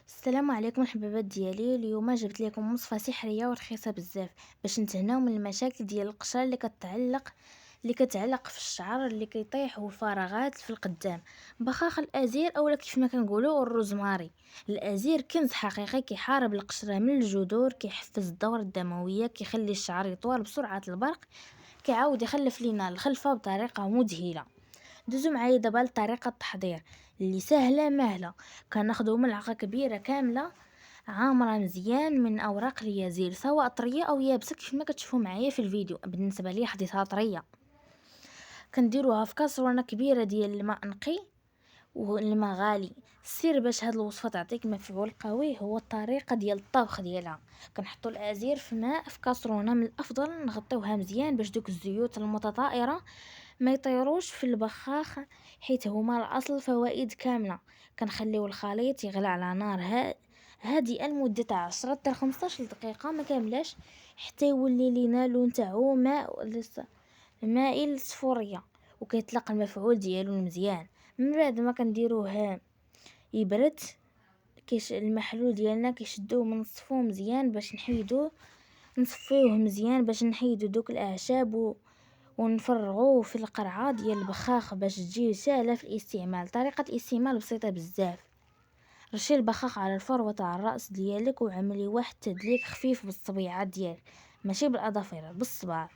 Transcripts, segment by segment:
السلام عليكم الحبابات ديالي. اليوم جبت لكم وصفه سحريه ورخيصه بزاف باش نتهناو من المشاكل ديال القشره اللي كتعلق في الشعر اللي كيطيح والفراغات في القدام. بخاخ الازير اولا كيف ما كنقولوا الروزماري. الازير كنز حقيقي كيحارب القشره من الجذور، كيحفز الدوره الدمويه، كيخلي الشعر يطول بسرعه البرق، كيعاود يخلف لينا الخلفه بطريقه مذهله. دوزو معايا دابا لطريقه التحضير اللي سهله ماهله. كناخدو ملعقه كبيره كامله عامره مزيان من اوراق اليازير، سواء طريه او يابسه كيف ما كتشوفوا معايا في الفيديو. بالنسبه لي حديثها طريه، كنديروها في كاسرونه كبيره ديال الماء نقي والماء غالي. السر باش هاد الوصفه تعطيك مفعول قوي هو الطريقه ديال الطبخ ديالها. كنحطوا الازير في ماء في كاسرونه، من الافضل نغطيوها مزيان باش دوك الزيوت المتطائره ما يطيروش في البخاخ، حيت هما الاصل فوائد كامله. كنخليو الخليط يغلى على نار هادئه لمده 10 حتى 15 دقيقه، ما كاملاش، حتى يولي لينا لون تاعو مائل الصفوريه، وكيطلق المفعول ديالو مزيان. من بعد ما كنديروه يبرد، المحلول ديالنا كيشدوه ونصفوه مزيان باش نصفيوه مزيان باش نحيدو دوك الاعشاب ونفرغوه في القرعه ديال البخاخ باش تجي سهله في الاستعمال. طريقه الاستعمال بسيطه بزاف. رشي البخاخ على الفروه تاع الراس ديالك وعملي واحد تدليك خفيف بالصبيعات ديالك، ماشي بالاظافر، بالصباع.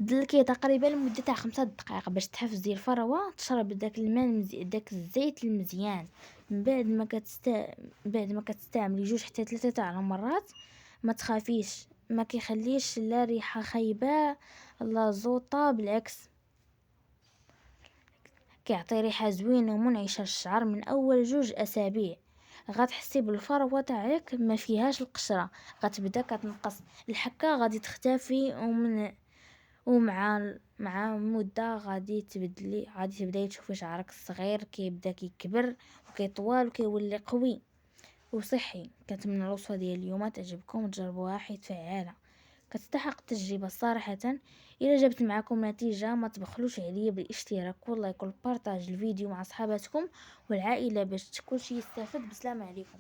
دلكيه تقريبا لمده تاع 5 دقائق باش تحفزي الفروه تشرب داك الماء داك الزيت المزيان. من بعد ما كتستعملي 2 حتى 3 تاع المرات، ما تخافيش، ما كيخليش لا ريحه خايبه لا زوطه، بالعكس كيعطي ريحه زوينه ومنعشه للشعر. من اول 2 اسابيع غتحسي بالفروه تاعك ما فيهاش القشره، غتبدا كتنقص الحكه، غادي تختفي، ومع مده غادي تبداي تشوفي شعرك الصغير كيبدا كيكبر وكيطول وكيولي قوي وصحي. كنتمنى الوصفه ديال اليوم تعجبكم وتجربوها حيت فعاله، كتستحق التجربه صراحه. الا جابت معكم نتيجه ما تبخلوش عليا بالاشتراك واللايك والبارطاج الفيديو مع صحاباتكم والعائله باش كلشي يستافد. بسلام عليكم.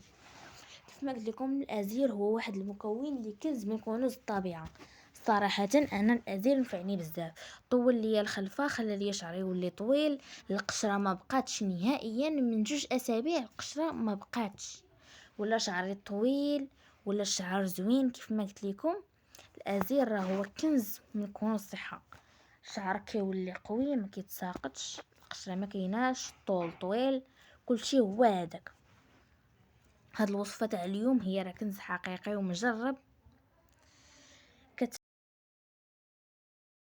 كيف ما قلت لكم، الازير هو واحد المكون اللي كنز من كنوز الطبيعه. صراحه انا الازير نفعني بزاف، طول لي الخلفه، خلى لي شعري يولي طويل، القشره ما بقاتش نهائيا. من 2 اسابيع القشره ما بقاتش، ولا شعري طويل ولا الشعر زوين. كيف ما قلت لكم، الازير راه هو كنز من كنوز الصحه. الشعر كيولي قوي، ما كيتساقطش، القشره ما كايناش، الطول طويل، كلشي هو هذاك. هاد الوصفه تاع اليوم هي راه كنز حقيقي ومجرب،